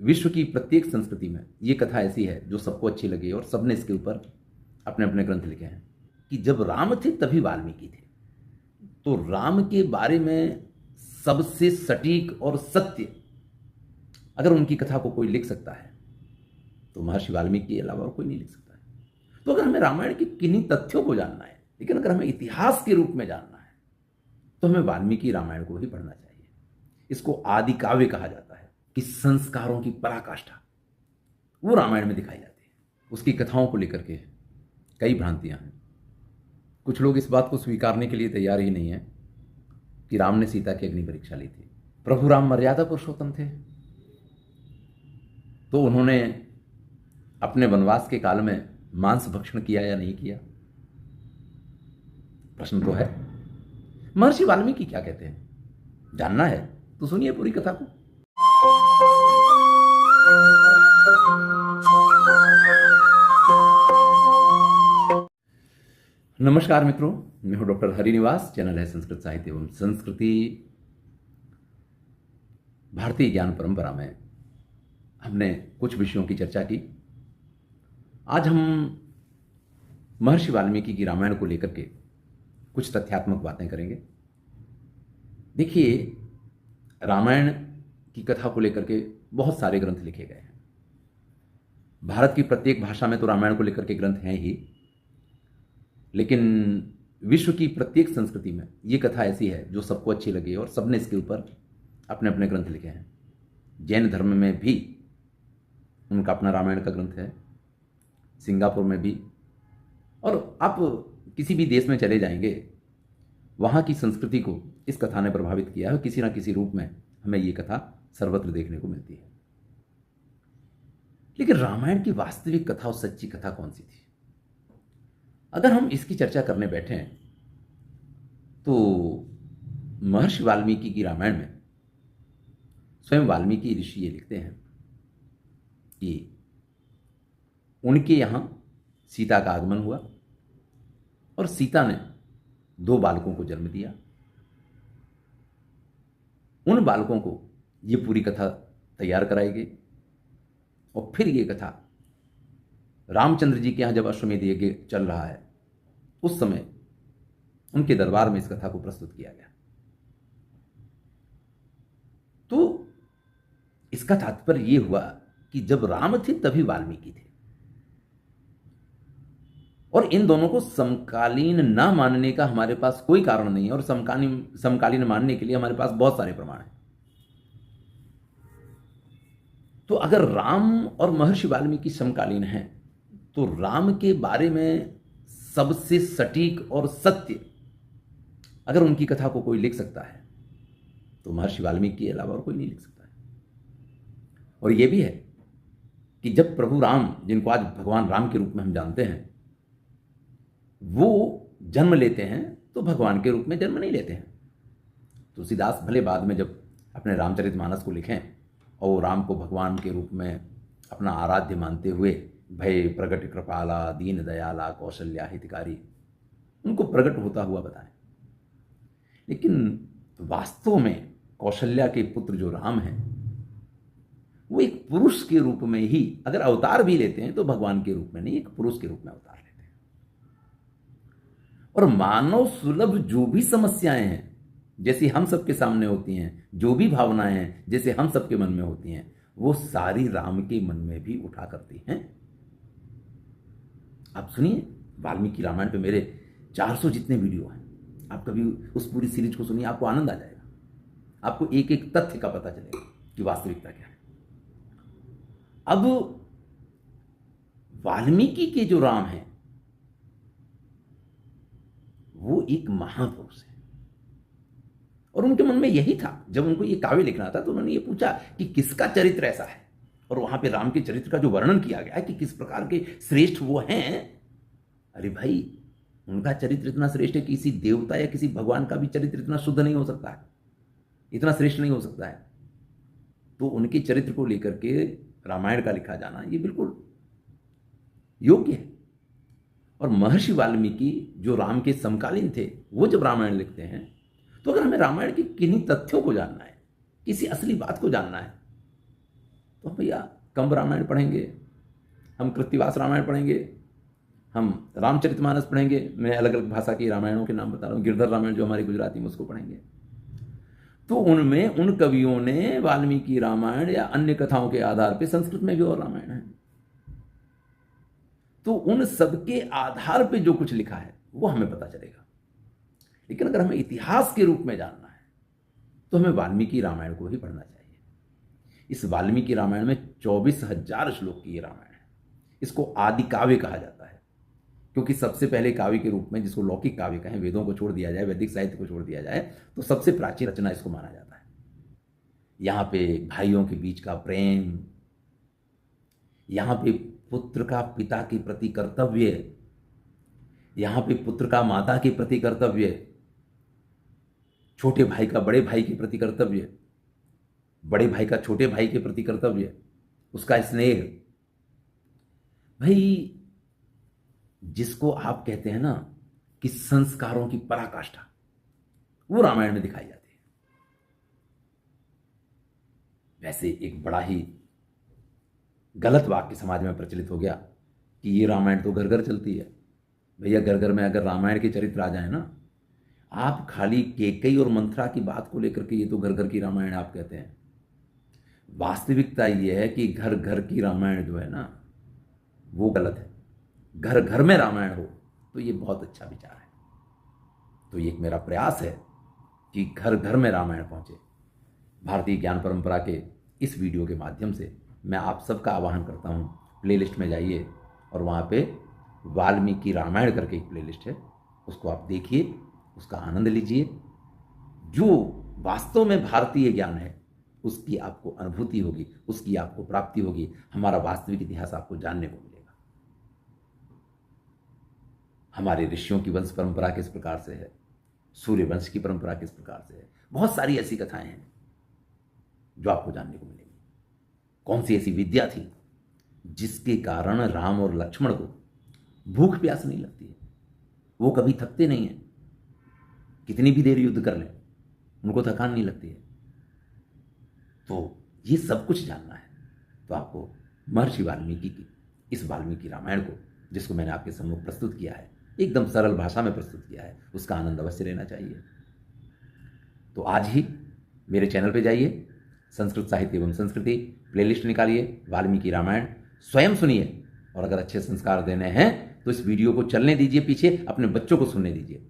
विश्व की प्रत्येक संस्कृति में ये कथा ऐसी है जो सबको अच्छी लगी और सबने इसके ऊपर अपने अपने ग्रंथ लिखे हैं कि जब राम थे तभी वाल्मीकि थे। तो राम के बारे में सबसे सटीक और सत्य अगर उनकी कथा को कोई लिख सकता है तो महर्षि वाल्मीकि के अलावा और कोई नहीं लिख सकता है। तो अगर हमें रामायण के किन्हीं तथ्यों को जानना है, लेकिन अगर हमें इतिहास के रूप में जानना है, तो हमें वाल्मीकि रामायण को ही पढ़ना चाहिए। इसको आदि काव्य कहा जाता है कि संस्कारों की पराकाष्ठा वो रामायण में दिखाई जाती है। उसकी कथाओं को लेकर के कई भ्रांतियां हैं। कुछ लोग इस बात को स्वीकारने के लिए तैयार ही नहीं है कि राम ने सीता की अग्नि परीक्षा ली थी। प्रभु राम मर्यादा पुरुषोत्तम थे, तो उन्होंने अपने वनवास के काल में मांस भक्षण किया या नहीं किया, प्रश्न तो है। महर्षि वाल्मीकि क्या कहते हैं, जानना है तो सुनिए पूरी कथा को। नमस्कार मित्रों, मैं हूं डॉक्टर हरिनिवास। चैनल है संस्कृत साहित्य एवं संस्कृति। भारतीय ज्ञान परंपरा में हमने कुछ विषयों की चर्चा की। आज हम महर्षि वाल्मीकि की रामायण को लेकर के कुछ तथ्यात्मक बातें करेंगे। देखिए, रामायण की कथा को लेकर के बहुत सारे ग्रंथ लिखे गए हैं। भारत की प्रत्येक भाषा में तो रामायण को लेकर के ग्रंथ हैं ही, लेकिन विश्व की प्रत्येक संस्कृति में ये कथा ऐसी है जो सबको अच्छी लगी और सबने इसके ऊपर अपने अपने ग्रंथ लिखे हैं। जैन धर्म में भी उनका अपना रामायण का ग्रंथ है, सिंगापुर में भी, और आप किसी भी देश में चले जाएंगे, वहाँ की संस्कृति को इस कथा ने प्रभावित किया है। किसी ना किसी रूप में हमें ये कथा सर्वत्र देखने को मिलती है। लेकिन रामायण की वास्तविक कथा और सच्ची कथा कौन सी थी? अगर हम इसकी चर्चा करने बैठे तो महर्षि वाल्मीकि की रामायण में स्वयं वाल्मीकि ऋषि ये लिखते हैं कि उनके यहां सीता का आगमन हुआ और सीता ने 2 बालकों को जन्म दिया। उन बालकों को ये पूरी कथा तैयार कराई गई और फिर ये कथा रामचंद्र जी के यहां जब अश्वमेध यज्ञ चल रहा है, उस समय उनके दरबार में इस कथा को प्रस्तुत किया गया। तो इसका तात्पर्य यह हुआ कि जब राम थे तभी वाल्मीकि थे, और इन दोनों को समकालीन ना मानने का हमारे पास कोई कारण नहीं है, और समकालीन मानने के लिए हमारे पास बहुत सारे प्रमाण हैं। तो अगर राम और महर्षि वाल्मीकि समकालीन हैं, तो राम के बारे में सबसे सटीक और सत्य अगर उनकी कथा को कोई लिख सकता है तो महर्षि वाल्मीकि के अलावा और कोई नहीं लिख सकता है। और यह भी है कि जब प्रभु राम, जिनको आज भगवान राम के रूप में हम जानते हैं, वो जन्म लेते हैं तो भगवान के रूप में जन्म नहीं लेते हैं। तुलसीदास भले बाद में जब अपने रामचरितमानस को लिखें और वो राम को भगवान के रूप में अपना आराध्य मानते हुए भय प्रगट कृपाला दीन दयाला कौशल्या हितकारी उनको प्रकट होता हुआ बताएं, लेकिन वास्तव में कौशल्या के पुत्र जो राम हैं वो एक पुरुष के रूप में ही, अगर अवतार भी लेते हैं तो भगवान के रूप में नहीं, एक पुरुष के रूप में अवतार लेते हैं। और मानव सुलभ जो भी समस्याएं हैं, जैसी हम सबके सामने होती हैं, जो भी भावनाएं हैं जैसे हम सबके मन में होती हैं, वो सारी राम के मन में भी उठा करती हैं। आप सुनिए, वाल्मीकि रामायण पे मेरे 400 जितने वीडियो हैं, आप कभी उस पूरी सीरीज को सुनिए, आपको आनंद आ जाएगा। आपको एक एक तथ्य का पता चलेगा कि वास्तविकता क्या है। अब वाल्मीकि के जो राम हैं वो एक महापुरुष है, और उनके मन में यही था। जब उनको ये काव्य लिखना था तो उन्होंने ये पूछा कि किसका चरित्र ऐसा है, और वहां पे राम के चरित्र का जो वर्णन किया गया है कि किस प्रकार के श्रेष्ठ वो हैं। अरे भाई, उनका चरित्र इतना श्रेष्ठ है कि किसी देवता या किसी भगवान का भी चरित्र इतना शुद्ध नहीं हो सकता है, इतना श्रेष्ठ नहीं हो सकता है। तो उनके चरित्र को लेकर के रामायण का लिखा जाना ये बिल्कुल योग्य है। और महर्षि वाल्मीकि जो राम के समकालीन थे, वो जब रामायण लिखते हैं तो अगर हमें रामायण के किन्हीं तथ्यों को जानना है, किसी असली बात को जानना है, तो भैया कंब रामायण पढ़ेंगे, हम कृत्तिवास रामायण पढ़ेंगे, हम रामचरितमानस पढ़ेंगे, मैं अलग अलग भाषा की रामायणों के नाम बता रहा हूँ, गिरधर रामायण जो हमारी गुजराती में उसको पढ़ेंगे। तो उनमें उन कवियों ने वाल्मीकि रामायण या अन्य कथाओं के आधार पर, संस्कृत में भी और रामायण है, तो उन सबके आधार पर जो कुछ लिखा है वो हमें पता चलेगा। लेकिन अगर हमें इतिहास के रूप में जानना है तो हमें वाल्मीकि रामायण को ही पढ़ना चाहिए। इस वाल्मीकि रामायण में 24,000 श्लोक की ये रामायण है। इसको आदि काव्य कहा जाता है क्योंकि सबसे पहले काव्य के रूप में, जिसको लौकिक काव्य कहें, वेदों को छोड़ दिया जाए, वैदिक साहित्य को छोड़ दिया जाए, तो सबसे प्राचीन रचना इसको माना जाता है। यहां पे भाइयों के बीच का प्रेम, यहां पे पुत्र का पिता के प्रति कर्तव्य, यहां पे पुत्र का माता के प्रति कर्तव्य, छोटे भाई का बड़े भाई के प्रति कर्तव्य, बड़े भाई का छोटे भाई के प्रति कर्तव्य, उसका स्नेह। भाई जिसको आप कहते हैं ना कि संस्कारों की पराकाष्ठा, वो रामायण में दिखाई जाती है। वैसे एक बड़ा ही गलत वाक्य समाज में प्रचलित हो गया कि ये रामायण तो घर घर चलती है। भैया घर घर में अगर रामायण के चरित्र आ जाए ना, आप खाली केकई और मंथरा की बात को लेकर के ये तो घर घर की रामायण आप कहते हैं। वास्तविकता ये है कि घर घर की रामायण जो है ना वो गलत है। घर घर में रामायण हो तो ये बहुत अच्छा विचार है। तो ये एक मेरा प्रयास है कि घर घर में रामायण पहुंचे। भारतीय ज्ञान परंपरा के इस वीडियो के माध्यम से मैं आप सबका आह्वान करता हूं, प्लेलिस्ट में जाइए और वहां पे वाल्मीकि रामायण करके एक प्लेलिस्ट है, उसको आप देखिए, उसका आनंद लीजिए। जो वास्तव में भारतीय ज्ञान है उसकी आपको अनुभूति होगी, उसकी आपको प्राप्ति होगी। हमारा वास्तविक इतिहास आपको जानने को मिलेगा। हमारे ऋषियों की वंश परंपरा किस प्रकार से है, सूर्य वंश की परंपरा किस प्रकार से है, बहुत सारी ऐसी कथाएं हैं जो आपको जानने को मिलेगी। कौन सी ऐसी विद्या थी जिसके कारण राम और लक्ष्मण को भूख प्यास नहीं लगती है, वो कभी थकते नहीं हैं, कितनी भी देर युद्ध कर लें उनको थकान नहीं लगती है। तो ये सब कुछ जानना है तो आपको महर्षि वाल्मीकि की इस वाल्मीकि रामायण को, जिसको मैंने आपके सम्मुख प्रस्तुत किया है, एकदम सरल भाषा में प्रस्तुत किया है, उसका आनंद अवश्य लेना चाहिए। तो आज ही मेरे चैनल पे जाइए, संस्कृत साहित्य एवं संस्कृति प्लेलिस्ट निकालिए, वाल्मीकि रामायण स्वयं सुनिए, और अगर अच्छे संस्कार देने हैं तो इस वीडियो को चलने दीजिए पीछे, अपने बच्चों को सुनने दीजिए।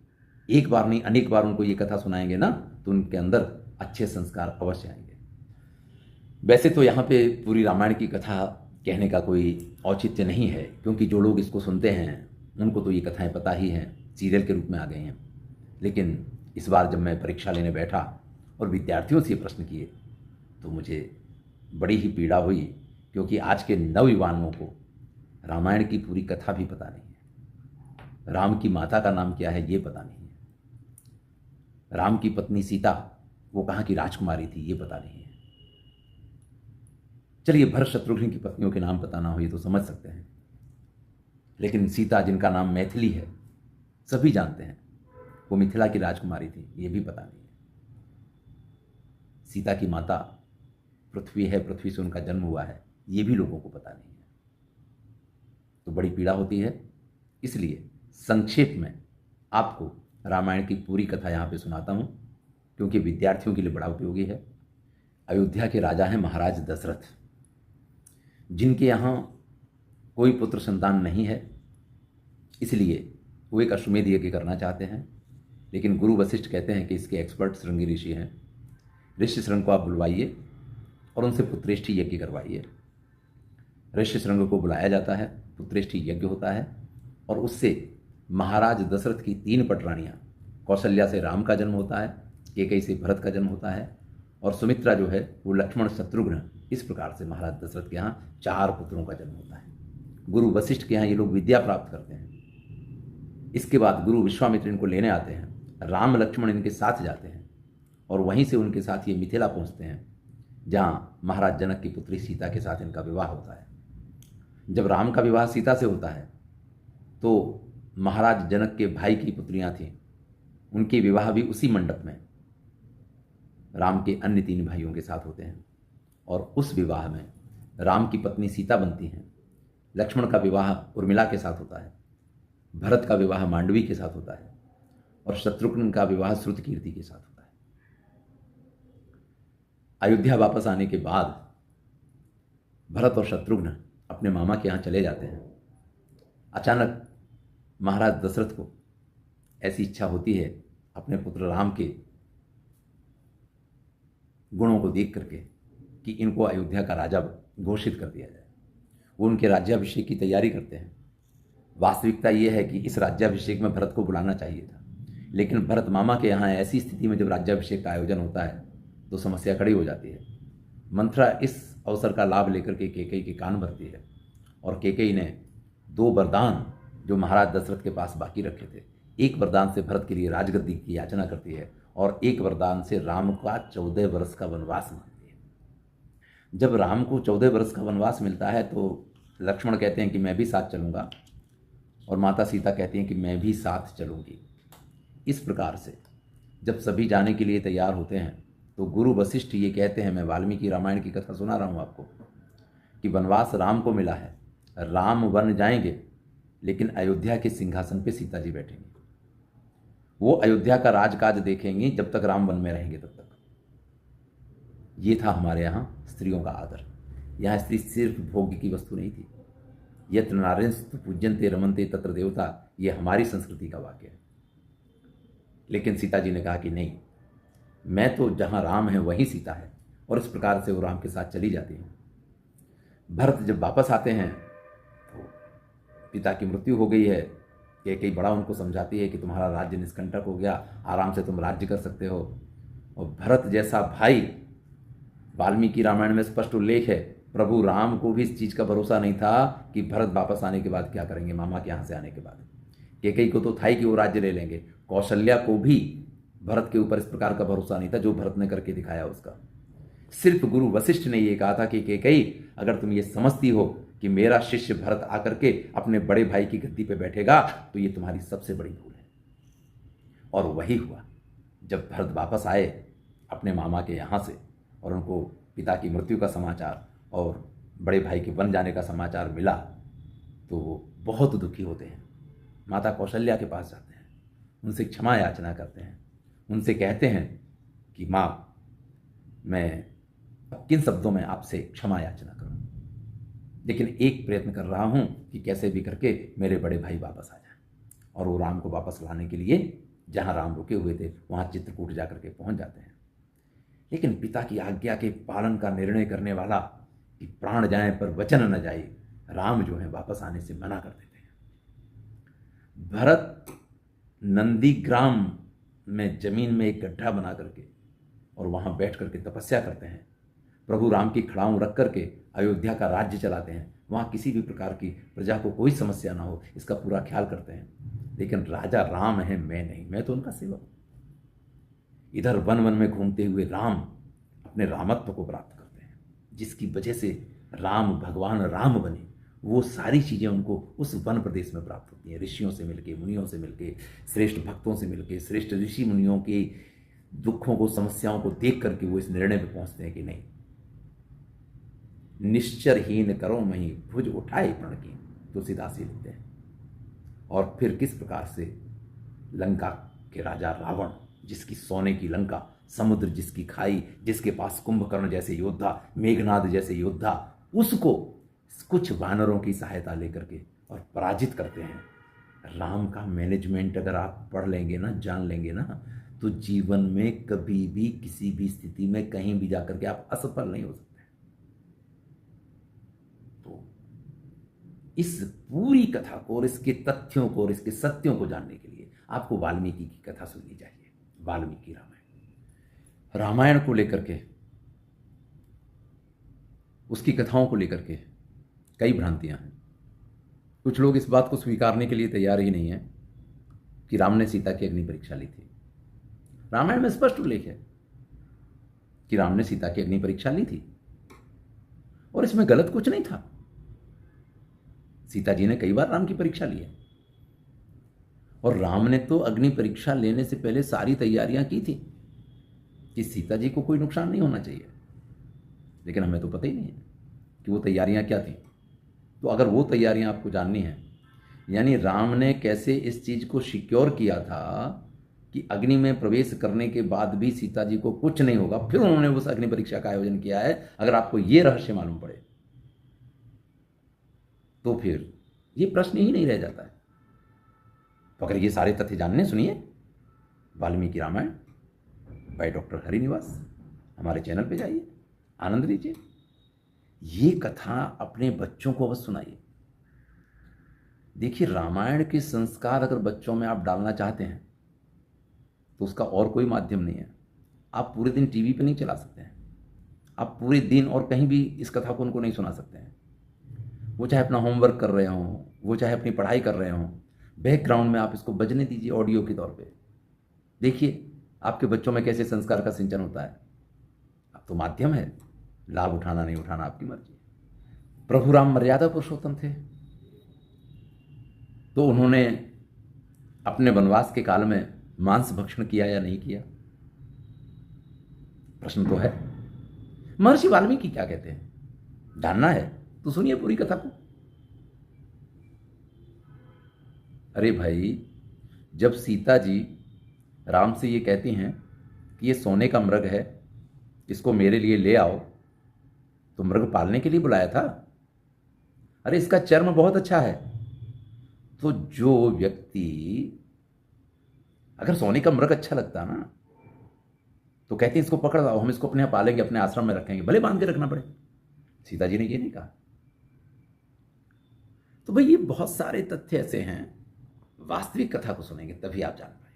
एक बार नहीं अनेक बार उनको ये कथा सुनाएंगे ना तो उनके अंदर अच्छे संस्कार अवश्य आएंगे। वैसे तो यहाँ पे पूरी रामायण की कथा कहने का कोई औचित्य नहीं है, क्योंकि जो लोग इसको सुनते हैं उनको तो ये कथाएं पता ही हैं, सीरियल के रूप में आ गई हैं। लेकिन इस बार जब मैं परीक्षा लेने बैठा और विद्यार्थियों से ये प्रश्न किए तो मुझे बड़ी ही पीड़ा हुई, क्योंकि आज के नवयुवाओं को रामायण की पूरी कथा भी पता नहीं है। राम की माता का नाम क्या है ये पता नहीं है, राम की पत्नी सीता वो कहाँ की राजकुमारी थी ये पता नहीं है। चलिए भरत शत्रुघ्न की पत्नियों के नाम पता ना हो ये तो समझ सकते हैं, लेकिन सीता जिनका नाम मैथिली है सभी जानते हैं, वो मिथिला की राजकुमारी थी ये भी पता नहीं है। सीता की माता पृथ्वी है, पृथ्वी से उनका जन्म हुआ है ये भी लोगों को पता नहीं है। तो बड़ी पीड़ा होती है। इसलिए संक्षेप में आपको रामायण की पूरी कथा यहाँ पे सुनाता हूँ, क्योंकि विद्यार्थियों के लिए बड़ा उपयोगी है। अयोध्या के राजा हैं महाराज दशरथ, जिनके यहाँ कोई पुत्र संतान नहीं है, इसलिए वो एक अश्वमेध यज्ञ करना चाहते हैं। लेकिन गुरु वशिष्ठ कहते हैं कि इसके एक्सपर्ट श्रृंगी ऋषि हैं, ऋषि शृंग को आप बुलवाइए और उनसे पुत्रेष्ठि यज्ञ करवाइए। ऋषि शृंग को बुलाया जाता है, पुत्रेष्ठि यज्ञ होता है, और उससे महाराज दशरथ की 3 पटरानियाँ, कौशल्या से राम का जन्म होता है, कैकेयी से भरत का जन्म होता है, और सुमित्रा जो है वो लक्ष्मण शत्रुघ्न। इस प्रकार से महाराज दशरथ के यहाँ 4 पुत्रों का जन्म होता है। गुरु वशिष्ठ के यहाँ ये लोग विद्या प्राप्त करते हैं। इसके बाद गुरु विश्वामित्र इनको लेने आते हैं, राम लक्ष्मण इनके साथ जाते हैं, और वहीं से उनके साथ ये मिथिला पहुँचते हैं, जहाँ महाराज जनक की पुत्री सीता के साथ इनका विवाह होता है। जब राम का विवाह सीता से होता है तो महाराज जनक के भाई की पुत्रियां थीं, उनके विवाह भी उसी मंडप में राम के अन्य 3 भाइयों के साथ होते हैं, और उस विवाह में राम की पत्नी सीता बनती हैं, लक्ष्मण का विवाह उर्मिला के साथ होता है, भरत का विवाह मांडवी के साथ होता है और शत्रुघ्न का विवाह श्रुतकीर्ति के साथ होता है। अयोध्या वापस आने के बाद भरत और शत्रुघ्न अपने मामा के यहाँ चले जाते हैं। अचानक महाराज दशरथ को ऐसी इच्छा होती है अपने पुत्र राम के गुणों को देख करके कि इनको अयोध्या का राजा घोषित कर दिया जाए। वो उनके राज्याभिषेक की तैयारी करते हैं। वास्तविकता ये है कि इस राज्याभिषेक में भरत को बुलाना चाहिए था, लेकिन भरत मामा के यहाँ ऐसी स्थिति में जब राज्याभिषेक का आयोजन होता है तो समस्या खड़ी हो जाती है। मंथरा इस अवसर का लाभ लेकर के कैकेयी के कान भरती है और कैकेयी ने 2 वरदान जो महाराज दशरथ के पास बाकी रखे थे, एक वरदान से भरत के लिए राजगद्दी की याचना करती है और एक वरदान से राम का 14 वर्ष का वनवास मांगती है। जब राम को 14 वर्ष का वनवास मिलता है तो लक्ष्मण कहते हैं कि मैं भी साथ चलूँगा और माता सीता कहती हैं कि मैं भी साथ चलूँगी। इस प्रकार से जब सभी जाने के लिए तैयार होते हैं तो गुरु वशिष्ठ ये कहते हैं, मैं वाल्मीकि रामायण की कथा सुना रहा हूँ आपको, कि वनवास राम को मिला है, राम वन जाएंगे लेकिन अयोध्या के सिंहासन पे सीता जी बैठेंगी। वो अयोध्या का राजकाज देखेंगी जब तक राम वन में रहेंगे तब तक। ये था हमारे यहाँ स्त्रियों का आदर। यहाँ स्त्री सिर्फ भोग्य की वस्तु नहीं थी। यत्र नार्यस्तु पूज्यन्ते रमन्ते तत्र देवता, ये हमारी संस्कृति का वाक्य है। लेकिन सीता जी ने कहा कि नहीं, मैं तो जहाँ राम है वहीं सीता है, और इस प्रकार से वो राम के साथ चली जाती हैं। भरत जब वापस आते हैं तो पिता की मृत्यु हो गई है। कैकेयी बड़ा उनको समझाती है कि तुम्हारा राज्य निष्कंटक हो गया, आराम से तुम राज्य कर सकते हो। और भरत जैसा भाई, वाल्मीकि रामायण में स्पष्ट उल्लेख है, प्रभु राम को भी इस चीज़ का भरोसा नहीं था कि भरत वापस आने के बाद क्या करेंगे, मामा के यहाँ से आने के बाद। कैकेयी को तो था ही कि वो राज्य ले लेंगे। कौशल्या को भी भरत के ऊपर इस प्रकार का भरोसा नहीं था जो भरत ने करके दिखाया उसका। सिर्फ गुरु वशिष्ठ ने ये कहा था कि कैकेयी, अगर तुम ये समझती हो कि मेरा शिष्य भरत आकर के अपने बड़े भाई की गद्दी पे बैठेगा तो ये तुम्हारी सबसे बड़ी भूल है। और वही हुआ। जब भरत वापस आए अपने मामा के यहाँ से और उनको पिता की मृत्यु का समाचार और बड़े भाई के बन जाने का समाचार मिला तो वो बहुत दुखी होते हैं। माता कौशल्या के पास जाते हैं, उनसे क्षमा याचना करते हैं, उनसे कहते हैं कि माँ, मैं किन शब्दों में आपसे क्षमा याचना करूं, लेकिन एक प्रयत्न कर रहा हूं कि कैसे भी करके मेरे बड़े भाई वापस आ जाएं। और वो राम को वापस लाने के लिए जहां राम रुके हुए थे वहां चित्रकूट जाकर के पहुंच जाते हैं। लेकिन पिता की आज्ञा के पालन का निर्णय करने वाला कि प्राण जाए पर वचन न जाए, राम जो है वापस आने से मना कर देते हैं। भरत नंदीग्राम में जमीन में एक गड्ढा बना करके और वहां बैठ करके तपस्या करते हैं। प्रभु राम की खड़ाऊं रख करके अयोध्या का राज्य चलाते हैं। वहां किसी भी प्रकार की प्रजा को कोई समस्या ना हो इसका पूरा ख्याल करते हैं। लेकिन राजा राम है, मैं नहीं, मैं तो उनका सेवक हूं। इधर वन वन में घूमते हुए राम अपने रामत्व को प्राप्त करते हैं, जिसकी वजह से राम भगवान राम बने। वो सारी चीज़ें उनको उस वन प्रदेश में प्राप्त होती हैं, ऋषियों से मिलके, मुनियों से मिलके, श्रेष्ठ भक्तों से मिलके, श्रेष्ठ ऋषि मुनियों के दुखों को, समस्याओं को देख करके वो इस निर्णय पे पहुंचते हैं कि नहीं, निश्चरहीन करो मही भुज उठाए प्रण की, तुलसीदास लिखते हैं। और फिर किस प्रकार से लंका के राजा रावण, जिसकी सोने की लंका, समुद्र जिसकी खाई, जिसके पास कुंभकर्ण जैसे योद्धा, मेघनाद जैसे योद्धा, उसको कुछ वानरों की सहायता लेकर के और पराजित करते हैं। राम का मैनेजमेंट अगर आप पढ़ लेंगे ना, जान लेंगे ना, तो जीवन में कभी भी किसी भी स्थिति में कहीं भी जाकर के आप असफल नहीं हो सकते। तो इस पूरी कथा को और इसके तथ्यों को और इसके सत्यों को जानने के लिए आपको वाल्मीकि की कथा सुननी चाहिए। वाल्मीकि रामायण, रामायण को लेकर के, उसकी कथाओं को लेकर के कई भ्रांतियां हैं। कुछ लोग इस बात को स्वीकारने के लिए तैयार ही नहीं है कि राम ने सीता की अग्नि परीक्षा ली थी। रामायण में स्पष्ट उल्लेख है कि राम ने सीता की अग्नि परीक्षा ली थी और इसमें गलत कुछ नहीं था। सीता जी ने कई बार राम की परीक्षा ली है और राम ने तो अग्नि परीक्षा लेने से पहले सारी तैयारियां की थी कि सीता जी को कोई नुकसान नहीं होना चाहिए। लेकिन हमें तो पता ही नहीं है कि वो तैयारियां क्या थी। तो अगर वो तैयारियां आपको जाननी है, यानी राम ने कैसे इस चीज को सिक्योर किया था कि अग्नि में प्रवेश करने के बाद भी सीता जी को कुछ नहीं होगा, फिर उन्होंने उस अग्नि परीक्षा का आयोजन किया है, अगर आपको ये रहस्य मालूम पड़े तो फिर ये प्रश्न ही नहीं रह जाता है। तो अगर ये सारे तथ्य जानने, सुनिए वाल्मीकि रामायण बाय डॉक्टर हरिनिवास, हमारे चैनल पे जाइए, आनंद लीजिए। ये कथा अपने बच्चों को अवश्य सुनाइए। देखिए, रामायण के संस्कार अगर बच्चों में आप डालना चाहते हैं तो उसका और कोई माध्यम नहीं है। आप पूरे दिन टीवी पे नहीं चला सकते हैं, आप पूरे दिन और कहीं भी इस कथा को उनको नहीं सुना सकते हैं। वो चाहे अपना होमवर्क कर रहे हों, वो चाहे अपनी पढ़ाई कर रहे हों, बैकग्राउंड में आप इसको बजने दीजिए ऑडियो के तौर पे। देखिए आपके बच्चों में कैसे संस्कार का सिंचन होता है। अब तो माध्यम है, लाभ उठाना नहीं उठाना आपकी मर्जी। प्रभु राम मर्यादा पुरुषोत्तम थे, तो उन्होंने अपने वनवास के काल में मांस भक्षण किया या नहीं किया, प्रश्न तो है। महर्षि वाल्मीकि क्या कहते हैं, जानना है तो सुनिए पूरी कथा को। अरे भाई, जब सीता जी राम से ये कहती हैं कि ये सोने का मृग है, इसको मेरे लिए ले आओ, तो मृग पालने के लिए बुलाया था। अरे इसका चर्म बहुत अच्छा है। तो जो व्यक्ति, अगर सोने का मृग अच्छा लगता ना तो कहते हैं इसको पकड़ लाओ, हम इसको अपने यहाँ पालेंगे, अपने आश्रम में रखेंगे, भले बांध के रखना पड़े। सीता जी ने ये नहीं कहा। तो भाई ये बहुत सारे तथ्य ऐसे हैं, वास्तविक कथा को सुनेंगे तभी आप जान पाएंगे।